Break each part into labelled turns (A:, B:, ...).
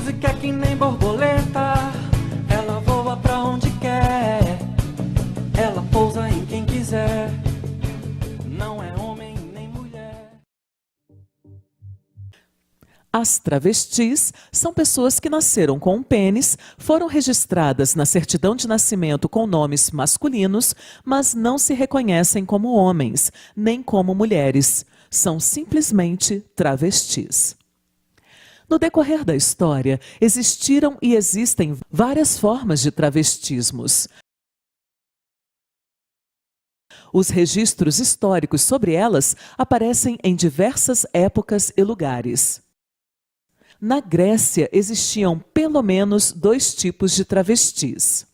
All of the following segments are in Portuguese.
A: música é que nem borboleta, ela voa pra onde quer, ela pousa em quem quiser, não é homem nem mulher.
B: As travestis são pessoas que nasceram com um pênis, foram registradas na certidão de nascimento com nomes masculinos, mas não se reconhecem como homens, nem como mulheres. São simplesmente travestis. No decorrer da história, existiram e existem várias formas de travestismos. Os registros históricos sobre elas aparecem em diversas épocas e lugares. Na Grécia existiam pelo menos 2 tipos de travestis.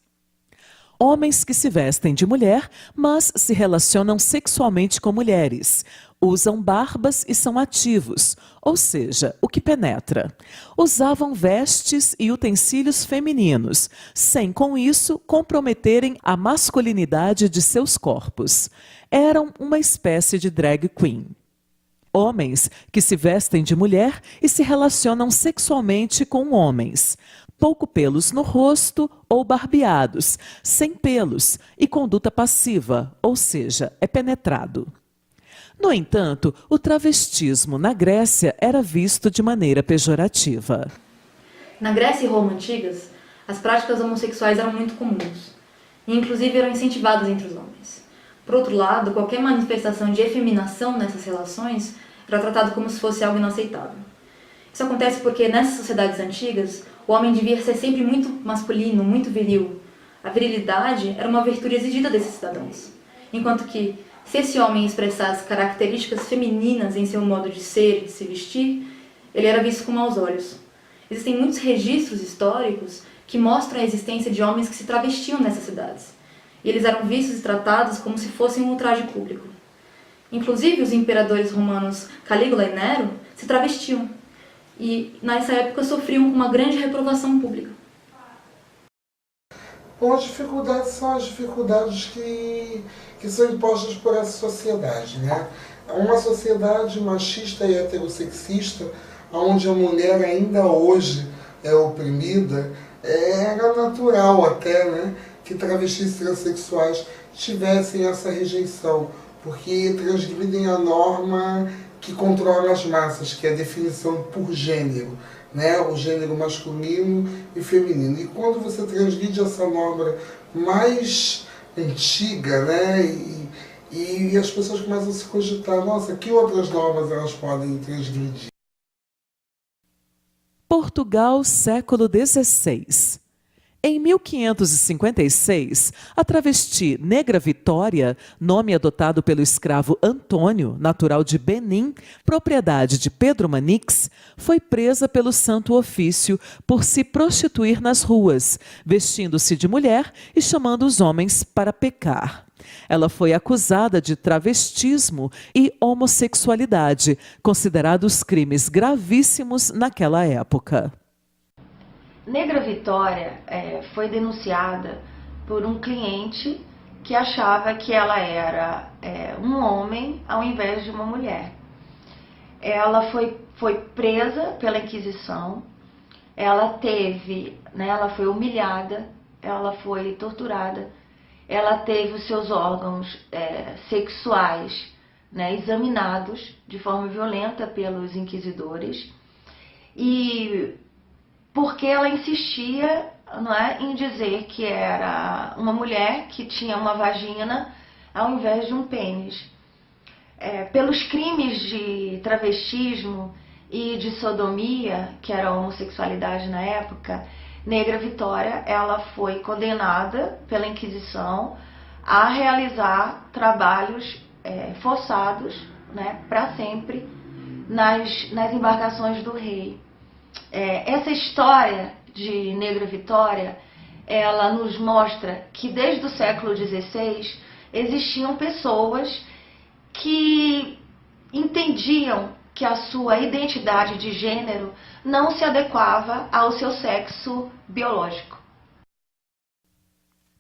B: Homens que se vestem de mulher, mas se relacionam sexualmente com mulheres. Usam barbas e são ativos, ou seja, o que penetra. Usavam vestes e utensílios femininos, sem com isso comprometerem a masculinidade de seus corpos. Eram uma espécie de drag queen. Homens que se vestem de mulher e se relacionam sexualmente com homens. Pouco pelos no rosto ou barbeados, sem pelos e conduta passiva, ou seja, é penetrado. No entanto, o travestismo na Grécia era visto de maneira pejorativa.
C: Na Grécia e Roma antigas, as práticas homossexuais eram muito comuns e inclusive eram incentivadas entre os homens. Por outro lado, qualquer manifestação de efeminação nessas relações era tratado como se fosse algo inaceitável. Isso acontece porque nessas sociedades antigas, o homem devia ser sempre muito masculino, muito viril. A virilidade era uma virtude exigida desses cidadãos. Enquanto que, se esse homem expressasse características femininas em seu modo de ser e de se vestir, ele era visto com maus olhos. Existem muitos registros históricos que mostram a existência de homens que se travestiam nessas cidades. E eles eram vistos e tratados como se fossem um ultraje público. Inclusive, os imperadores romanos Calígula e Nero se travestiam. E, nessa época, sofriam com uma grande reprovação pública.
D: Bom, as dificuldades são as dificuldades que são impostas por essa sociedade, né? Uma sociedade machista e heterossexista, onde a mulher ainda hoje é oprimida, era natural até, né, que travestis transexuais tivessem essa rejeição, porque transgridem a norma que controla as massas, que é a definição por gênero, né? O gênero masculino e feminino. E quando você transgride essa norma mais antiga, né? E as pessoas começam a se cogitar, nossa, que outras normas elas podem transgredir?
B: Portugal, século XVI. Em 1556, a travesti Negra Vitória, nome adotado pelo escravo Antônio, natural de Benim, propriedade de Pedro Manix, foi presa pelo Santo Ofício por se prostituir nas ruas, vestindo-se de mulher e chamando os homens para pecar. Ela foi acusada de travestismo e homossexualidade, considerados crimes gravíssimos naquela época.
E: Negra Vitória foi denunciada por um cliente que achava que ela era um homem ao invés de uma mulher. Ela foi presa pela Inquisição, ela foi humilhada, ela foi torturada, ela teve os seus órgãos sexuais, né, examinados de forma violenta pelos inquisidores, e porque ela insistia, não é, em dizer que era uma mulher que tinha uma vagina ao invés de um pênis. Pelos crimes de travestismo e de sodomia, que era a homossexualidade na época, Negra Vitória ela foi condenada pela Inquisição a realizar trabalhos forçados, né, para sempre nas embarcações do rei. Essa história de Negra Vitória, ela nos mostra que desde o século XVI existiam pessoas que entendiam que a sua identidade de gênero não se adequava ao seu sexo biológico.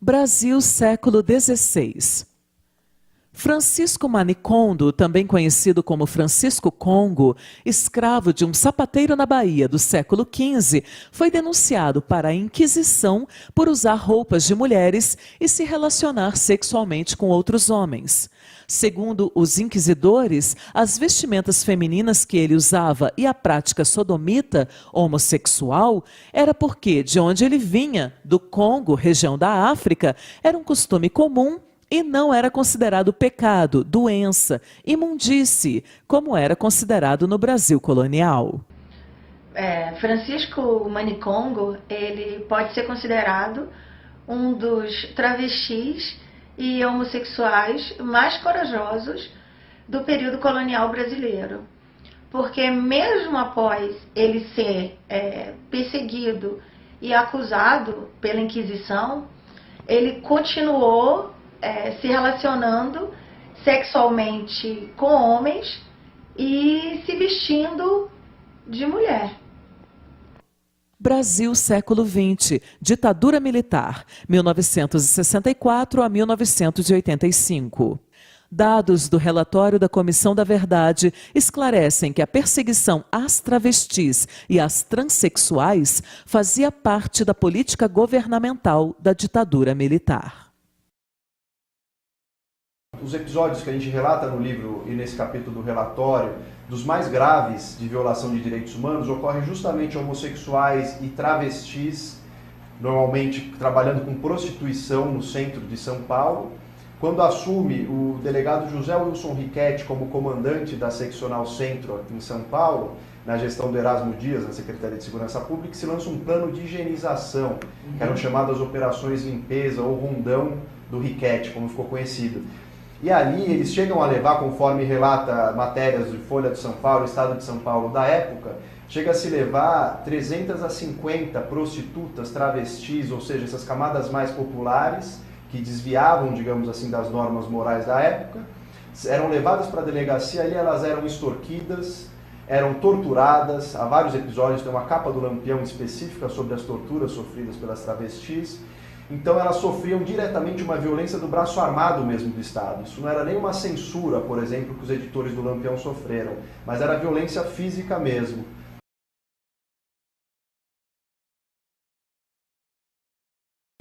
B: Brasil, século XVI. Francisco Manicondo, também conhecido como Francisco Congo, escravo de um sapateiro na Bahia do século XV, foi denunciado para a Inquisição por usar roupas de mulheres e se relacionar sexualmente com outros homens. Segundo os inquisidores, as vestimentas femininas que ele usava e a prática sodomita homossexual era porque, de onde ele vinha, do Congo, região da África, era um costume comum e não era considerado pecado, doença, imundície, como era considerado no Brasil colonial.
E: Francisco Manicongo, ele pode ser considerado um dos travestis e homossexuais mais corajosos do período colonial brasileiro. Porque mesmo após ele ser perseguido e acusado pela Inquisição, ele continuou se relacionando sexualmente com homens e se vestindo de mulher.
B: Brasil, século XX, ditadura militar, 1964 a 1985. Dados do relatório da Comissão da Verdade esclarecem que a perseguição às travestis e às transexuais fazia parte da política governamental da ditadura militar.
F: Os episódios que a gente relata no livro e nesse capítulo do relatório, dos mais graves de violação de direitos humanos, ocorrem justamente homossexuais e travestis, normalmente trabalhando com prostituição no centro de São Paulo. Quando assume o delegado José Wilson Riquetti como comandante da seccional Centro em São Paulo, na gestão do Erasmo Dias, na Secretaria de Segurança Pública, se lança um plano de higienização, que eram chamadas operações limpeza ou rondão do Riquetti, como ficou conhecido. E ali eles chegam a levar, conforme relata matérias de Folha de São Paulo, Estado de São Paulo da época, chega a se levar 300 a 50 prostitutas, travestis, ou seja, essas camadas mais populares, que desviavam, digamos assim, das normas morais da época, eram levadas para a delegacia, ali elas eram extorquidas, eram torturadas, há vários episódios, tem uma capa do Lampião específica sobre as torturas sofridas pelas travestis. Então elas sofriam diretamente uma violência do braço armado mesmo do Estado. Isso não era nem uma censura, por exemplo, que os editores do Lampião sofreram, mas era violência física mesmo.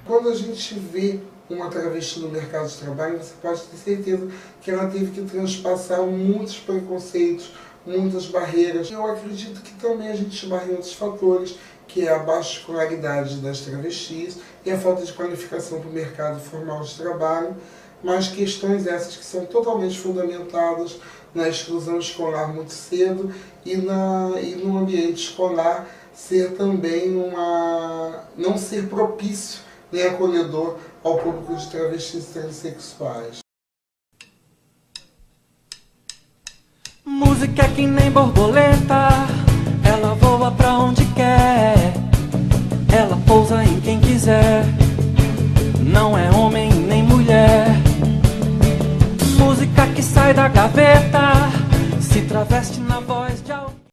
D: Quando a gente vê uma travesti no mercado de trabalho, você pode ter certeza que ela teve que transpassar muitos preconceitos, muitas barreiras. Eu acredito que também a gente esbarra em outros fatores, que é a baixa escolaridade das travestis e a falta de qualificação para o mercado formal de trabalho, mas questões essas que são totalmente fundamentadas na exclusão escolar muito cedo e no ambiente escolar ser também não ser propício nem acolhedor ao público de travestis e transexuais.
A: Música é que nem borboleta, ela voa pra onde quer, ela pousa em quem quiser, não é homem nem mulher. Música que sai da gaveta, se traveste na voz.